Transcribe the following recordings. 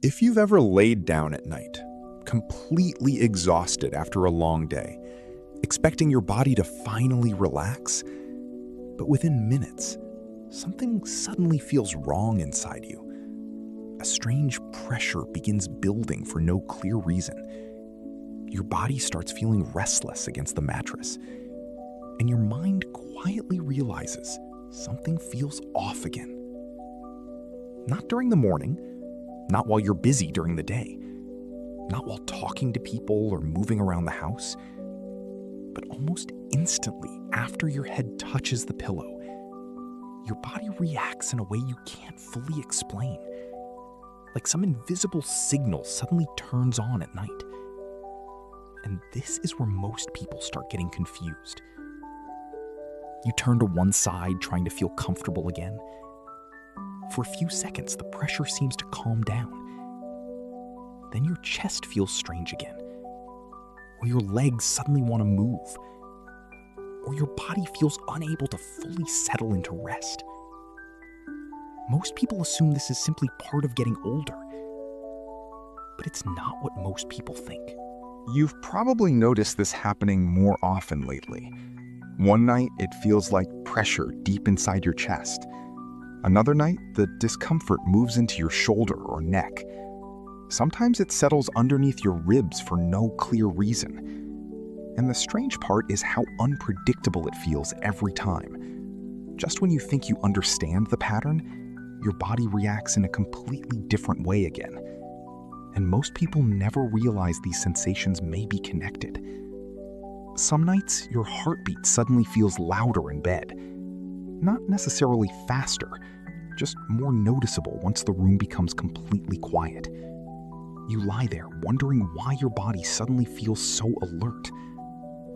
If you've ever laid down at night, completely exhausted after a long day, expecting your body to finally relax, but within minutes, something suddenly feels wrong inside you. A strange pressure begins building for no clear reason. Your body starts feeling restless against the mattress, and your mind quietly realizes something feels off again. Not during the morning, not while you're busy during the day, not while talking to people or moving around the house, but almost instantly after your head touches the pillow, your body reacts in a way you can't fully explain. Like some invisible signal suddenly turns on at night. And this is where most people start getting confused. You turn to one side trying to feel comfortable again. For a few seconds, the pressure seems to calm down. Then your chest feels strange again, or your legs suddenly want to move, or your body feels unable to fully settle into rest. Most people assume this is simply part of getting older, but it's not what most people think. You've probably noticed this happening more often lately. One night, it feels like pressure deep inside your chest. Another night, the discomfort moves into your shoulder or neck. Sometimes it settles underneath your ribs for no clear reason. And the strange part is how unpredictable it feels every time. Just when you think you understand the pattern, your body reacts in a completely different way again. And most people never realize these sensations may be connected. Some nights, your heartbeat suddenly feels louder in bed. Not necessarily faster, just more noticeable once the room becomes completely quiet. You lie there wondering why your body suddenly feels so alert,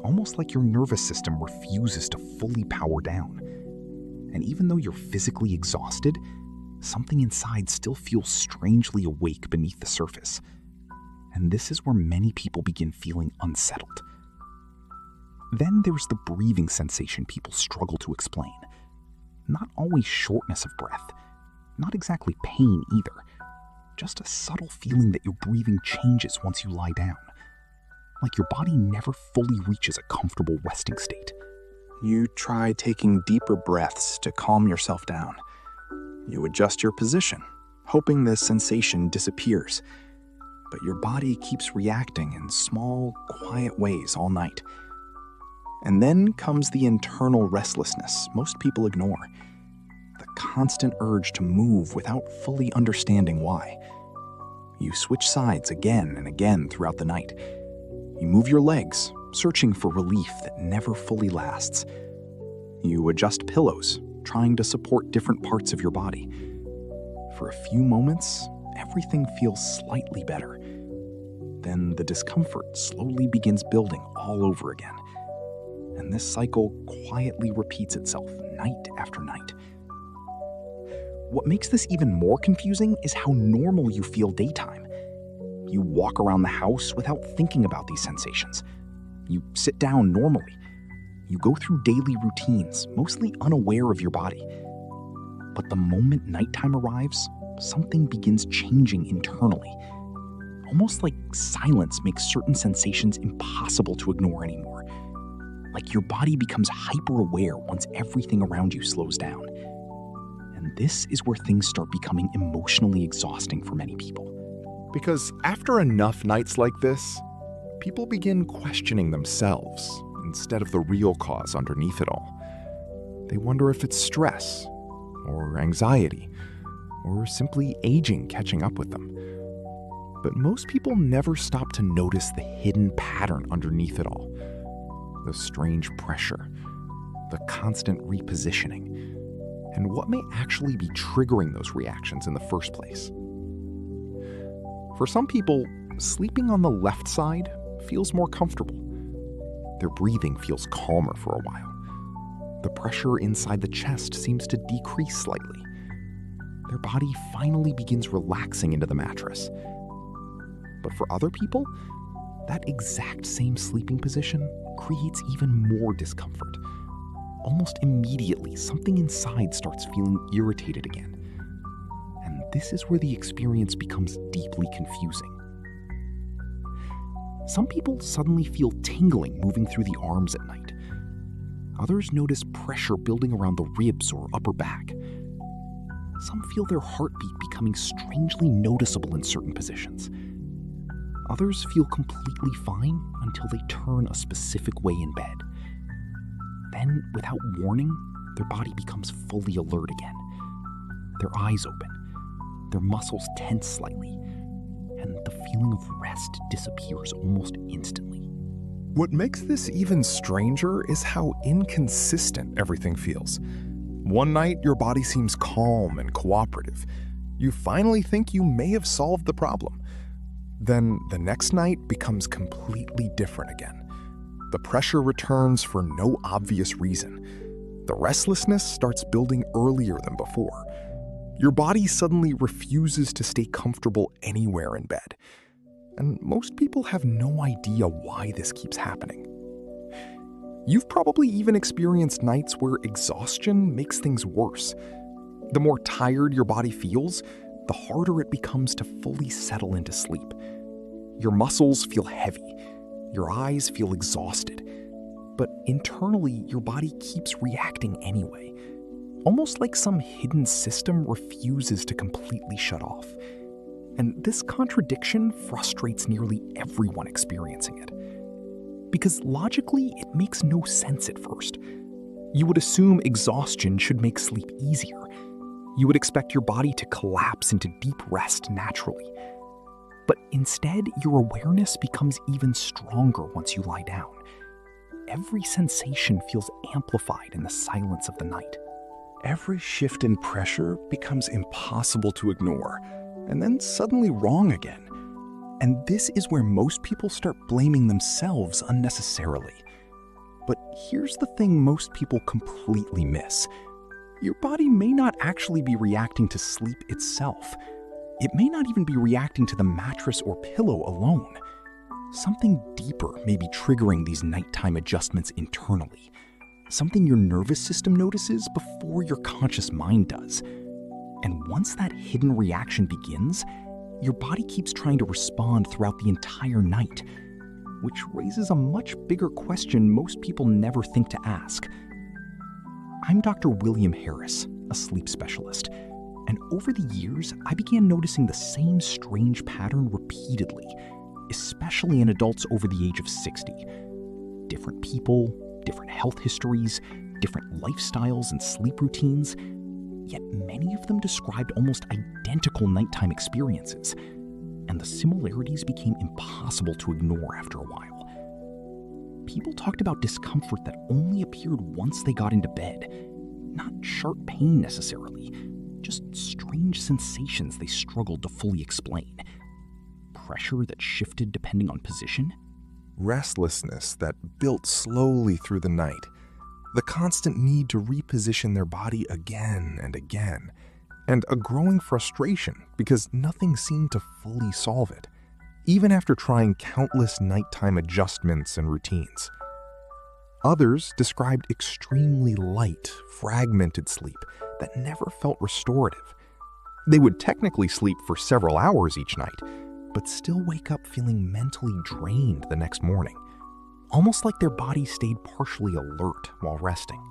almost like your nervous system refuses to fully power down. And even though you're physically exhausted, something inside still feels strangely awake beneath the surface. And this is where many people begin feeling unsettled. Then there's the breathing sensation people struggle to explain. Not always shortness of breath, not exactly pain either, just a subtle feeling that your breathing changes once you lie down, like your body never fully reaches a comfortable resting state. You try taking deeper breaths to calm yourself down. You adjust your position, hoping the sensation disappears, but your body keeps reacting in small, quiet ways all night. And then comes the internal restlessness most people ignore. The constant urge to move without fully understanding why. You switch sides again and again throughout the night. You move your legs, searching for relief that never fully lasts. You adjust pillows, trying to support different parts of your body. For a few moments, everything feels slightly better. Then the discomfort slowly begins building all over again. And this cycle quietly repeats itself night after night. What makes this even more confusing is how normal you feel daytime. You walk around the house without thinking about these sensations. You sit down normally. You go through daily routines, mostly unaware of your body. But the moment nighttime arrives, something begins changing internally. Almost like silence makes certain sensations impossible to ignore anymore. Like your body becomes hyper-aware once everything around you slows down. And this is where things start becoming emotionally exhausting for many people. Because after enough nights like this, people begin questioning themselves instead of the real cause underneath it all. They wonder if it's stress, or anxiety, or simply aging catching up with them. But most people never stop to notice the hidden pattern underneath it all. The strange pressure, the constant repositioning, and what may actually be triggering those reactions in the first place. For some people, sleeping on the left side feels more comfortable. Their breathing feels calmer for a while. The pressure inside the chest seems to decrease slightly. Their body finally begins relaxing into the mattress. But for other people, that exact same sleeping position creates even more discomfort. Almost immediately, something inside starts feeling irritated again. And this is where the experience becomes deeply confusing. Some people suddenly feel tingling moving through the arms at night. Others notice pressure building around the ribs or upper back. Some feel their heartbeat becoming strangely noticeable in certain positions. Others feel completely fine until they turn a specific way in bed. Then, without warning, their body becomes fully alert again. Their eyes open, their muscles tense slightly, and the feeling of rest disappears almost instantly. What makes this even stranger is how inconsistent everything feels. One night, your body seems calm and cooperative. You finally think you may have solved the problem. Then the next night becomes completely different again. The pressure returns for no obvious reason. The restlessness starts building earlier than before. Your body suddenly refuses to stay comfortable anywhere in bed. And most people have no idea why this keeps happening. You've probably even experienced nights where exhaustion makes things worse. The more tired your body feels, the harder it becomes to fully settle into sleep. Your muscles feel heavy, your eyes feel exhausted, but internally your body keeps reacting anyway, almost like some hidden system refuses to completely shut off. And this contradiction frustrates nearly everyone experiencing it. Because logically, it makes no sense at first. You would assume exhaustion should make sleep easier. You would expect your body to collapse into deep rest naturally. But instead, your awareness becomes even stronger once you lie down. Every sensation feels amplified in the silence of the night. Every shift in pressure becomes impossible to ignore, and then suddenly wrong again. And this is where most people start blaming themselves unnecessarily. But here's the thing most people completely miss. Your body may not actually be reacting to sleep itself. It may not even be reacting to the mattress or pillow alone. Something deeper may be triggering these nighttime adjustments internally. Something your nervous system notices before your conscious mind does. And once that hidden reaction begins, your body keeps trying to respond throughout the entire night, which raises a much bigger question most people never think to ask. I'm Dr. William Harris, a sleep specialist, and over the years, I began noticing the same strange pattern repeatedly, especially in adults over the age of 60. Different people, different health histories, different lifestyles and sleep routines, yet many of them described almost identical nighttime experiences, and the similarities became impossible to ignore after a while. People talked about discomfort that only appeared once they got into bed, not sharp pain necessarily, just strange sensations they struggled to fully explain. Pressure that shifted depending on position, Restlessness that built slowly through the night. The constant need to reposition their body again and again. And a growing frustration because nothing seemed to fully solve it, even after trying countless nighttime adjustments and routines. Others described extremely light, fragmented sleep that never felt restorative. They would technically sleep for several hours each night, but still wake up feeling mentally drained the next morning, almost like their body stayed partially alert while resting.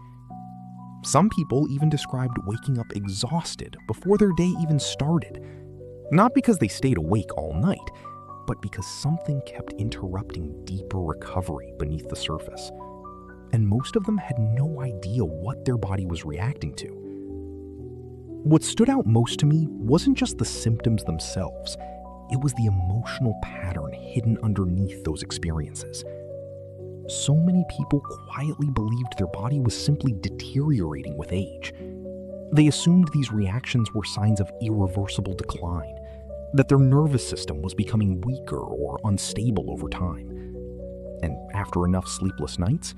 Some people even described waking up exhausted before their day even started, not because they stayed awake all night, but because something kept interrupting deeper recovery beneath the surface. And most of them had no idea what their body was reacting to. What stood out most to me wasn't just the symptoms themselves, it was the emotional pattern hidden underneath those experiences. So many people quietly believed their body was simply deteriorating with age. They assumed these reactions were signs of irreversible decline, that their nervous system was becoming weaker or unstable over time. And after enough sleepless nights,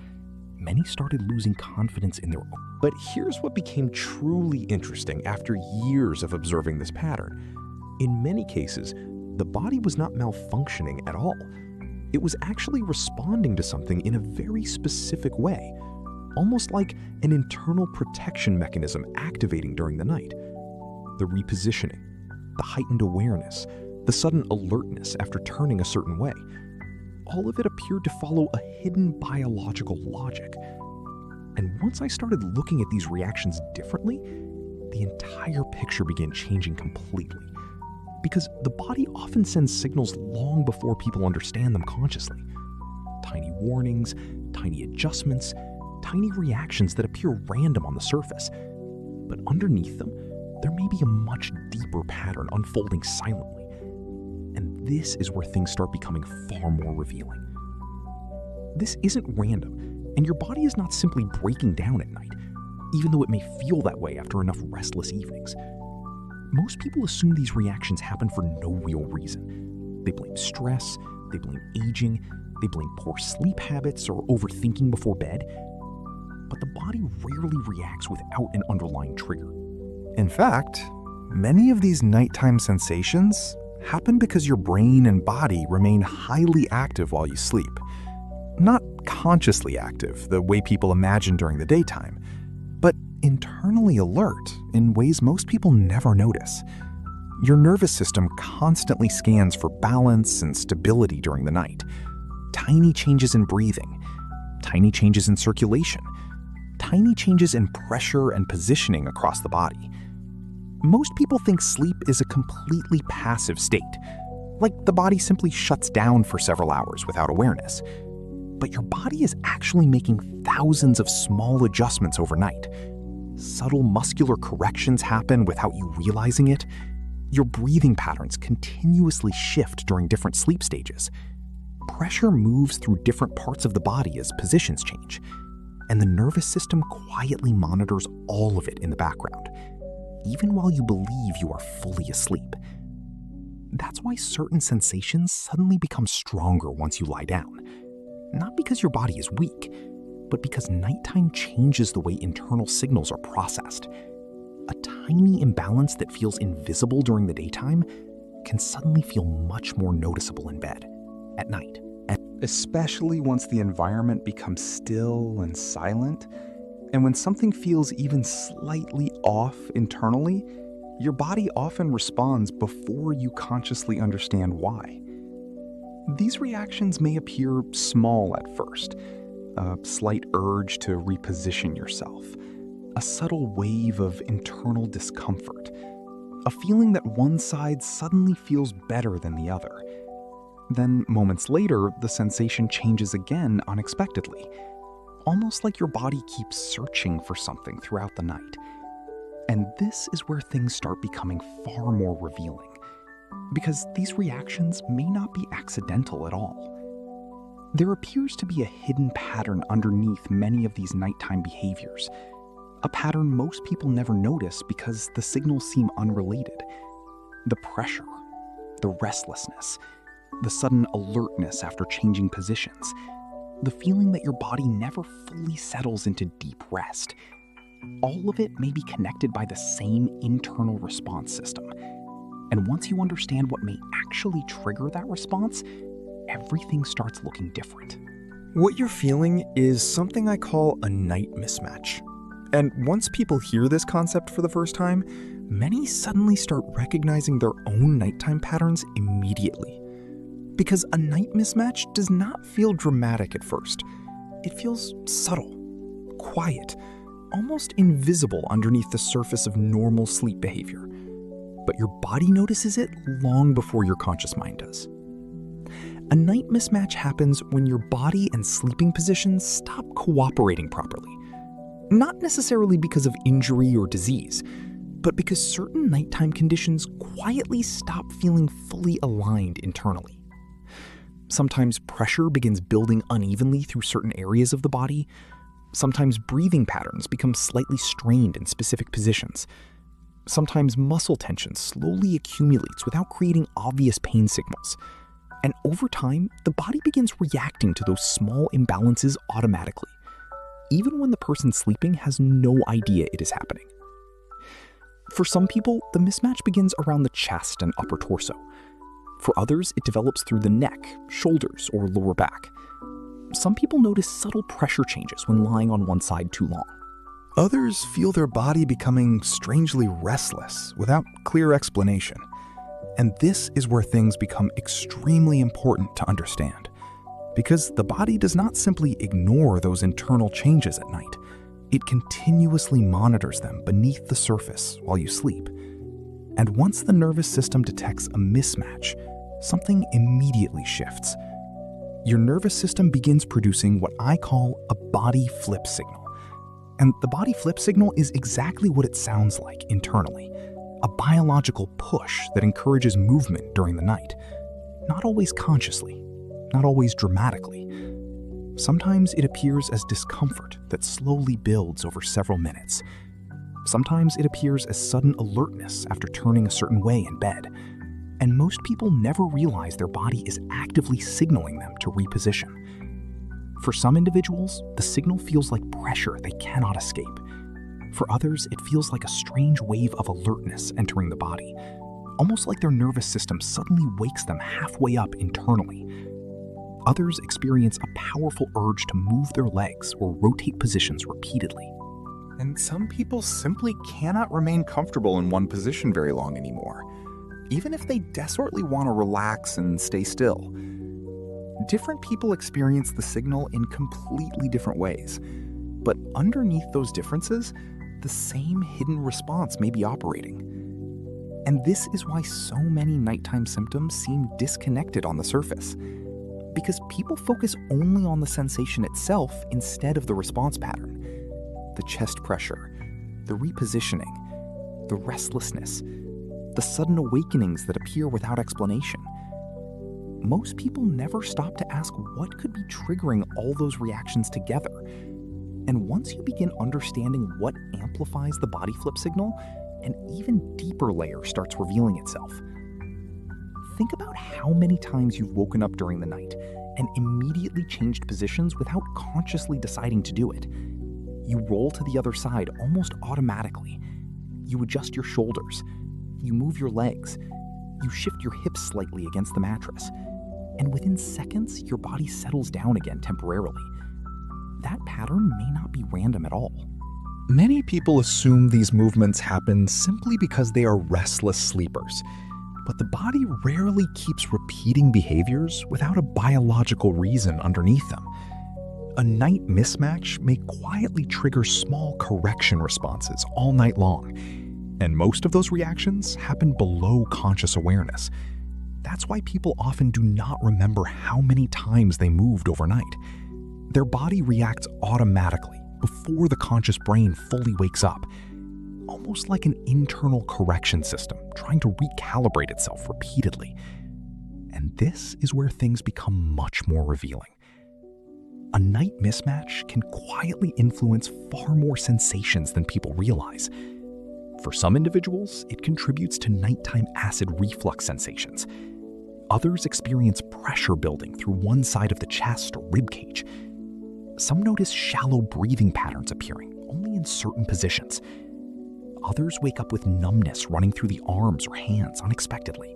many started losing confidence in their own. But here's what became truly interesting after years of observing this pattern. In many cases, the body was not malfunctioning at all. It was actually responding to something in a very specific way, almost like an internal protection mechanism activating during the night. The repositioning, the heightened awareness, the sudden alertness after turning a certain way. All of it appeared to follow a hidden biological logic. And once I started looking at these reactions differently, the entire picture began changing completely. Because the body often sends signals long before people understand them consciously. Tiny warnings, tiny adjustments, tiny reactions that appear random on the surface. But underneath them, there may be a much deeper pattern unfolding silently. And this is where things start becoming far more revealing. This isn't random, and your body is not simply breaking down at night, even though it may feel that way after enough restless evenings. Most people assume these reactions happen for no real reason. They blame stress, they blame aging, they blame poor sleep habits or overthinking before bed. But the body rarely reacts without an underlying trigger. In fact, many of these nighttime sensations happen because your brain and body remain highly active while you sleep. Not consciously active, the way people imagine during the daytime, but internally alert in ways most people never notice. Your nervous system constantly scans for balance and stability during the night. Tiny changes in breathing, tiny changes in circulation, tiny changes in pressure and positioning across the body. Most people think sleep is a completely passive state, like the body simply shuts down for several hours without awareness. But your body is actually making thousands of small adjustments overnight. Subtle muscular corrections happen without you realizing it. Your breathing patterns continuously shift during different sleep stages. Pressure moves through different parts of the body as positions change, and the nervous system quietly monitors all of it in the background, even while you believe you are fully asleep. That's why certain sensations suddenly become stronger once you lie down. Not because your body is weak, but because nighttime changes the way internal signals are processed. A tiny imbalance that feels invisible during the daytime can suddenly feel much more noticeable in bed at night. Especially once the environment becomes still and silent, and when something feels even slightly off internally, your body often responds before you consciously understand why. These reactions may appear small at first, a slight urge to reposition yourself, a subtle wave of internal discomfort, a feeling that one side suddenly feels better than the other. Then, moments later, the sensation changes again unexpectedly, almost like your body keeps searching for something throughout the night. And this is where things start becoming far more revealing, because these reactions may not be accidental at all. There appears to be a hidden pattern underneath many of these nighttime behaviors, a pattern most people never notice because the signals seem unrelated. The pressure, the restlessness, the sudden alertness after changing positions, the feeling that your body never fully settles into deep rest. All of it may be connected by the same internal response system. And once you understand what may actually trigger that response, everything starts looking different. What you're feeling is something I call a night mismatch. And once people hear this concept for the first time, many suddenly start recognizing their own nighttime patterns immediately. Because a night mismatch does not feel dramatic at first. It feels subtle, quiet, almost invisible underneath the surface of normal sleep behavior. But your body notices it long before your conscious mind does. A night mismatch happens when your body and sleeping positions stop cooperating properly. Not necessarily because of injury or disease, but because certain nighttime conditions quietly stop feeling fully aligned internally. Sometimes pressure begins building unevenly through certain areas of the body. Sometimes breathing patterns become slightly strained in specific positions. Sometimes muscle tension slowly accumulates without creating obvious pain signals. And over time, the body begins reacting to those small imbalances automatically, even when the person sleeping has no idea it is happening. For some people, the mismatch begins around the chest and upper torso. For others, it develops through the neck, shoulders, or lower back. Some people notice subtle pressure changes when lying on one side too long. Others feel their body becoming strangely restless without clear explanation. And this is where things become extremely important to understand, because the body does not simply ignore those internal changes at night. It continuously monitors them beneath the surface while you sleep. And once the nervous system detects a mismatch, something immediately shifts. Your nervous system begins producing what I call a body flip signal. And the body flip signal is exactly what it sounds like internally, a biological push that encourages movement during the night. Not always consciously, not always dramatically. Sometimes it appears as discomfort that slowly builds over several minutes. Sometimes it appears as sudden alertness after turning a certain way in bed. And most people never realize their body is actively signaling them to reposition. For some individuals, the signal feels like pressure they cannot escape. For others, it feels like a strange wave of alertness entering the body, almost like their nervous system suddenly wakes them halfway up internally. Others experience a powerful urge to move their legs or rotate positions repeatedly. And some people simply cannot remain comfortable in one position very long anymore, even if they desperately want to relax and stay still. Different people experience the signal in completely different ways, but underneath those differences, the same hidden response may be operating. And this is why so many nighttime symptoms seem disconnected on the surface, because people focus only on the sensation itself instead of the response pattern. The chest pressure, the repositioning, the restlessness, the sudden awakenings that appear without explanation. Most people never stop to ask what could be triggering all those reactions together. And once you begin understanding what amplifies the body flip signal, an even deeper layer starts revealing itself. Think about how many times you've woken up during the night and immediately changed positions without consciously deciding to do it. You roll to the other side almost automatically. You adjust your shoulders. You move your legs. You shift your hips slightly against the mattress. And within seconds, your body settles down again temporarily. That pattern may not be random at all. Many people assume these movements happen simply because they are restless sleepers. But the body rarely keeps repeating behaviors without a biological reason underneath them. A night mismatch may quietly trigger small correction responses all night long, and most of those reactions happen below conscious awareness. That's why people often do not remember how many times they moved overnight. Their body reacts automatically before the conscious brain fully wakes up, almost like an internal correction system trying to recalibrate itself repeatedly. And this is where things become much more revealing. A night mismatch can quietly influence far more sensations than people realize. For some individuals, it contributes to nighttime acid reflux sensations. Others experience pressure building through one side of the chest or ribcage. Some notice shallow breathing patterns appearing only in certain positions. Others wake up with numbness running through the arms or hands unexpectedly.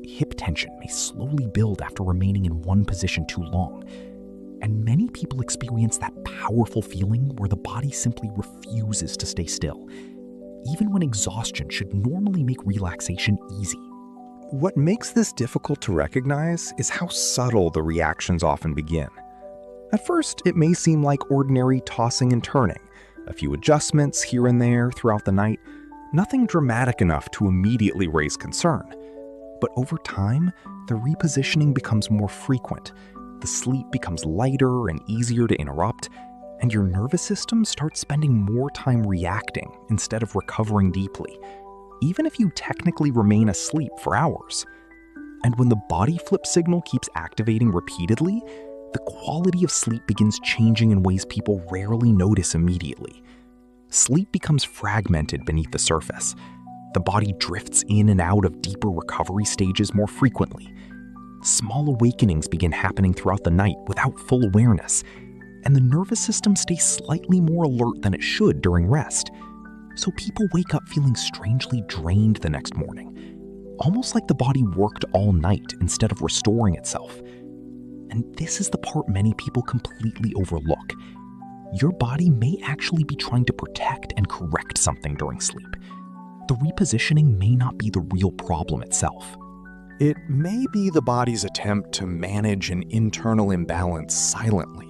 Hip tension may slowly build after remaining in one position too long. And many people experience that powerful feeling where the body simply refuses to stay still, even when exhaustion should normally make relaxation easy. What makes this difficult to recognize is how subtle the reactions often begin. At first, it may seem like ordinary tossing and turning, a few adjustments here and there throughout the night, nothing dramatic enough to immediately raise concern. But over time, the repositioning becomes more frequent, the sleep becomes lighter and easier to interrupt, and your nervous system starts spending more time reacting instead of recovering deeply, even if you technically remain asleep for hours. And when the body flip signal keeps activating repeatedly, the quality of sleep begins changing in ways people rarely notice immediately. Sleep becomes fragmented beneath the surface. The body drifts in and out of deeper recovery stages more frequently. Small awakenings begin happening throughout the night without full awareness, and the nervous system stays slightly more alert than it should during rest. So people wake up feeling strangely drained the next morning, almost like the body worked all night instead of restoring itself. And this is the part many people completely overlook. Your body may actually be trying to protect and correct something during sleep. the repositioning may not be the real problem itself. It may be the body's attempt to manage an internal imbalance silently,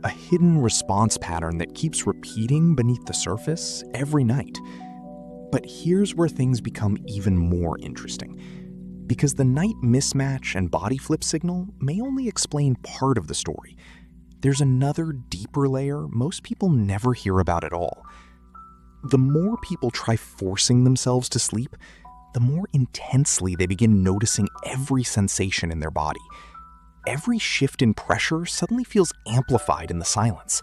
a hidden response pattern that keeps repeating beneath the surface every night. But here's where things become even more interesting, because the night mismatch and body flip signal may only explain part of the story. There's another deeper layer most people never hear about at all. The more people try forcing themselves to sleep, the more intensely they begin noticing every sensation in their body. Every shift in pressure suddenly feels amplified in the silence.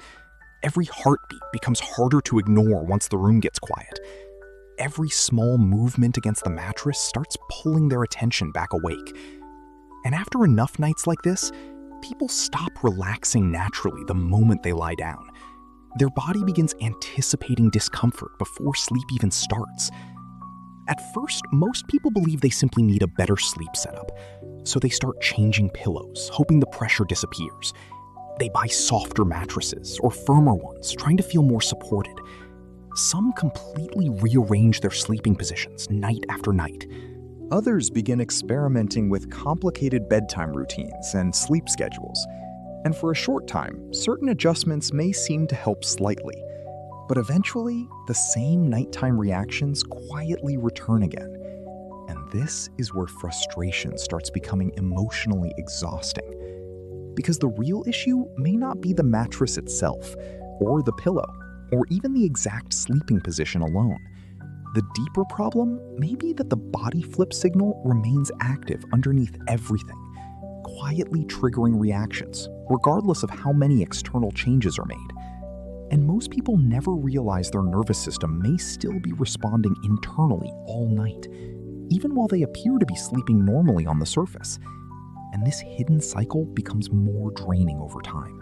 Every heartbeat becomes harder to ignore once the room gets quiet. Every small movement against the mattress starts pulling their attention back awake. And after enough nights like this, people stop relaxing naturally the moment they lie down. Their body begins anticipating discomfort before sleep even starts. At first, most people believe they simply need a better sleep setup, so they start changing pillows, hoping the pressure disappears. They buy softer mattresses or firmer ones, trying to feel more supported. Some completely rearrange their sleeping positions night after night. Others begin experimenting with complicated bedtime routines and sleep schedules. And for a short time, certain adjustments may seem to help slightly. But eventually, the same nighttime reactions quietly return again. And this is where frustration starts becoming emotionally exhausting. Because the real issue may not be the mattress itself, or the pillow, or even the exact sleeping position alone. The deeper problem may be that the body flip signal remains active underneath everything, quietly triggering reactions, regardless of how many external changes are made. And most people never realize their nervous system may still be responding internally all night, even while they appear to be sleeping normally on the surface. And this hidden cycle becomes more draining over time.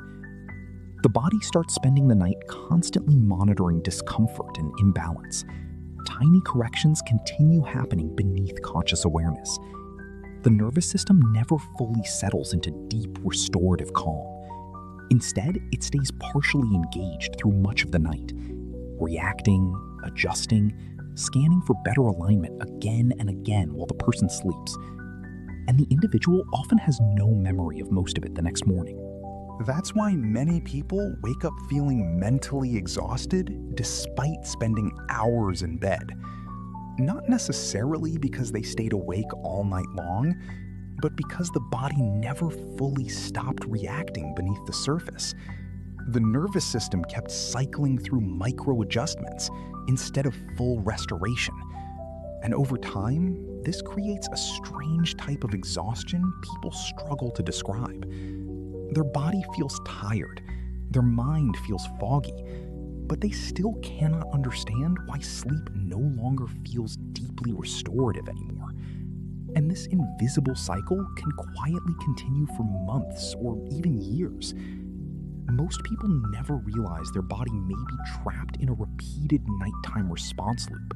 The body starts spending the night constantly monitoring discomfort and imbalance. Tiny corrections continue happening beneath conscious awareness. The nervous system never fully settles into deep restorative calm. Instead, it stays partially engaged through much of the night, reacting, adjusting, scanning for better alignment again and again while the person sleeps. And the individual often has no memory of most of it the next morning. That's why many people wake up feeling mentally exhausted despite spending hours in bed. Not necessarily because they stayed awake all night long, but because the body never fully stopped reacting beneath the surface. The nervous system kept cycling through micro-adjustments instead of full restoration. And over time, this creates a strange type of exhaustion people struggle to describe. Their body feels tired, their mind feels foggy, but they still cannot understand why sleep no longer feels deeply restorative anymore. And this invisible cycle can quietly continue for months or even years. Most people never realize their body may be trapped in a repeated nighttime response loop,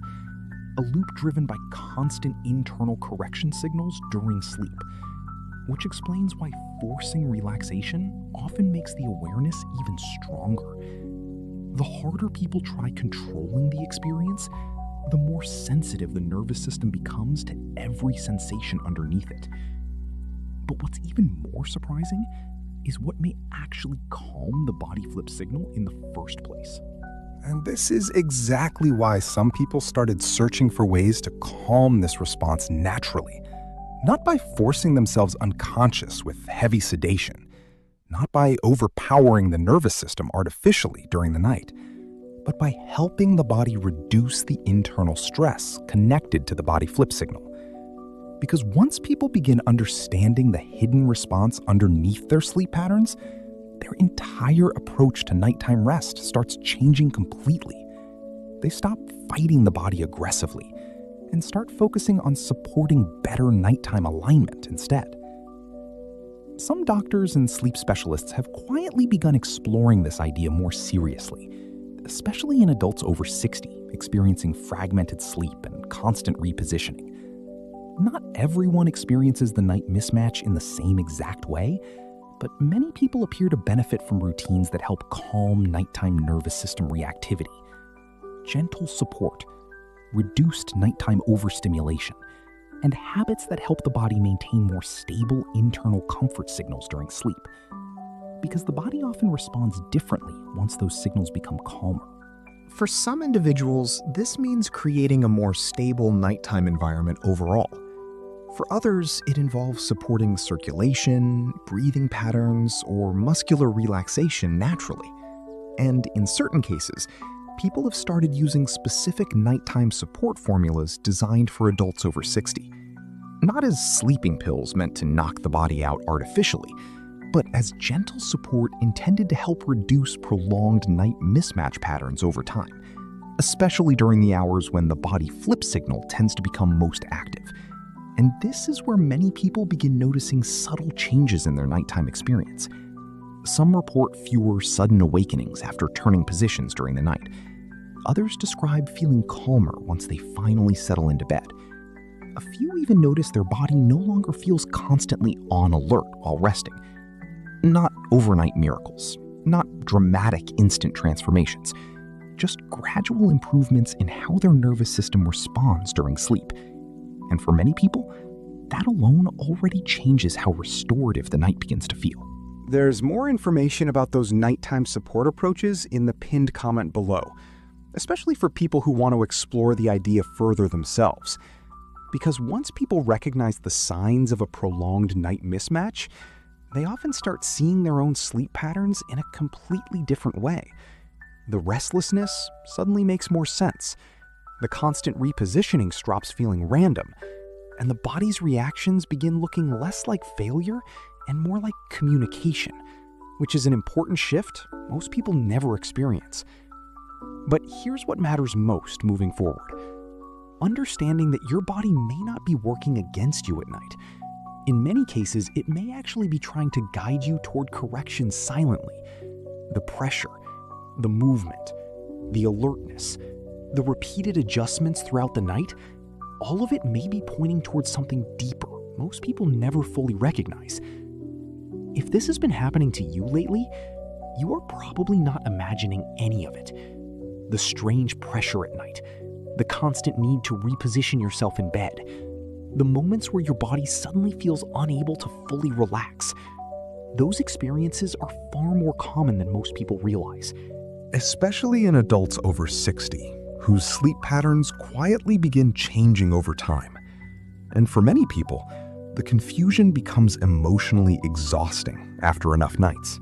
a loop driven by constant internal correction signals during sleep, which explains why forcing relaxation often makes the awareness even stronger. The harder people try controlling the experience, the more sensitive the nervous system becomes to every sensation underneath it. But what's even more surprising is what may actually calm the body flip signal in the first place. And this is exactly why some people started searching for ways to calm this response naturally, not by forcing themselves unconscious with heavy sedation, not by overpowering the nervous system artificially during the night, but by helping the body reduce the internal stress connected to the body flip signal. Because once people begin understanding the hidden response underneath their sleep patterns, their entire approach to nighttime rest starts changing completely. They stop fighting the body aggressively and start focusing on supporting better nighttime alignment instead. Some doctors and sleep specialists have quietly begun exploring this idea more seriously, especially in adults over 60 experiencing fragmented sleep and constant repositioning. Not everyone experiences the night mismatch in the same exact way, but many people appear to benefit from routines that help calm nighttime nervous system reactivity. Gentle support, reduced nighttime overstimulation, and habits that help the body maintain more stable internal comfort signals during sleep. Because the body often responds differently once those signals become calmer. For some individuals, this means creating a more stable nighttime environment overall. For others, it involves supporting circulation, breathing patterns, or muscular relaxation naturally. And in certain cases, people have started using specific nighttime support formulas designed for adults over 60. Not as sleeping pills meant to knock the body out artificially, but as gentle support intended to help reduce prolonged night mismatch patterns over time, especially during the hours when the body flip signal tends to become most active. And this is where many people begin noticing subtle changes in their nighttime experience. Some report fewer sudden awakenings after turning positions during the night. Others describe feeling calmer once they finally settle into bed. A few even notice their body no longer feels constantly on alert while resting. Not overnight miracles, not dramatic instant transformations, just gradual improvements in how their nervous system responds during sleep. And for many people, that alone already changes how restorative the night begins to feel. There's more information about those nighttime support approaches in the pinned comment below, especially for people who want to explore the idea further themselves. Because once people recognize the signs of a prolonged night mismatch, they often start seeing their own sleep patterns in a completely different way. The restlessness suddenly makes more sense. The constant repositioning stops feeling random, and the body's reactions begin looking less like failure and more like communication, which is an important shift most people never experience. But here's what matters most moving forward. Understanding that your body may not be working against you at night. In many cases, it may actually be trying to guide you toward correction silently. The pressure, the movement, the alertness, the repeated adjustments throughout the night, all of it may be pointing towards something deeper most people never fully recognize. If this has been happening to you lately, you are probably not imagining any of it. The strange pressure at night, the constant need to reposition yourself in bed, the moments where your body suddenly feels unable to fully relax. Those experiences are far more common than most people realize. Especially in adults over 60, whose sleep patterns quietly begin changing over time. And for many people, the confusion becomes emotionally exhausting after enough nights.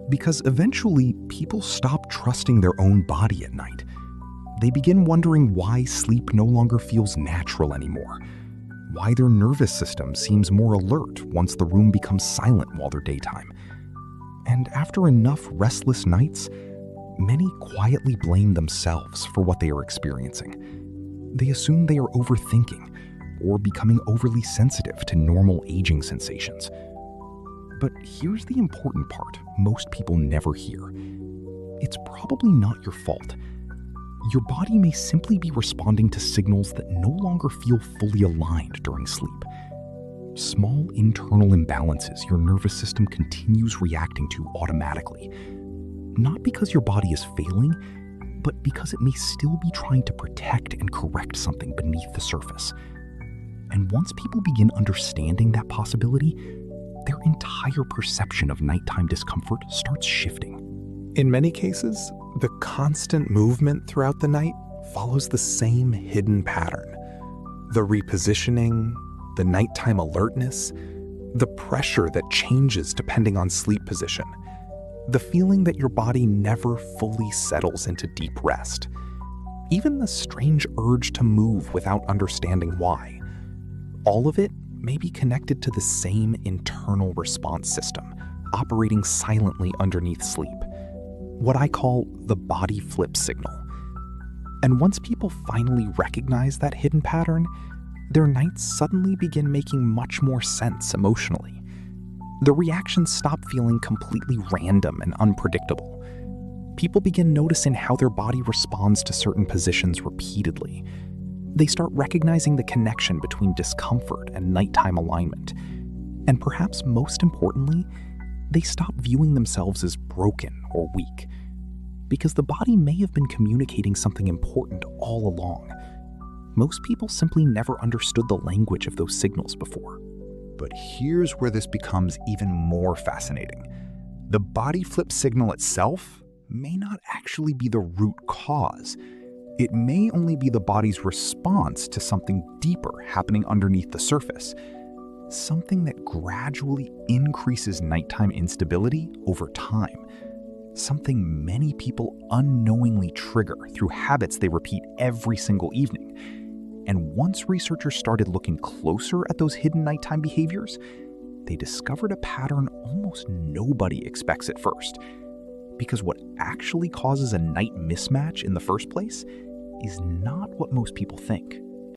Because eventually, people stop trusting their own body at night. They begin wondering why sleep no longer feels natural anymore, why their nervous system seems more alert once the room becomes silent while they're daytime. And after enough restless nights, many quietly blame themselves for what they are experiencing. They assume they are overthinking or becoming overly sensitive to normal aging sensations. But here's the important part most people never hear. It's probably not your fault. Your body may simply be responding to signals that no longer feel fully aligned during sleep. Small internal imbalances your nervous system continues reacting to automatically. Not because your body is failing, but because it may still be trying to protect and correct something beneath the surface. And once people begin understanding that possibility, their entire perception of nighttime discomfort starts shifting. In many cases, the constant movement throughout the night follows the same hidden pattern. The repositioning, the nighttime alertness, the pressure that changes depending on sleep position, the feeling that your body never fully settles into deep rest, even the strange urge to move without understanding why. All of it may be connected to the same internal response system, operating silently underneath sleep, what I call the body flip signal. And once people finally recognize that hidden pattern, their nights suddenly begin making much more sense emotionally. The reactions stop feeling completely random and unpredictable. People begin noticing how their body responds to certain positions repeatedly. They start recognizing the connection between discomfort and nighttime alignment. And perhaps most importantly, they stop viewing themselves as broken or weak. Because the body may have been communicating something important all along, most people simply never understood the language of those signals before. But here's where this becomes even more fascinating. The body flip signal itself may not actually be the root cause. It may only be the body's response to something deeper happening underneath the surface, something that gradually increases nighttime instability over time, something many people unknowingly trigger through habits they repeat every single evening. And once researchers started looking closer at those hidden nighttime behaviors, they discovered a pattern almost nobody expects at first. Because what actually causes a night mismatch in the first place is not what most people think.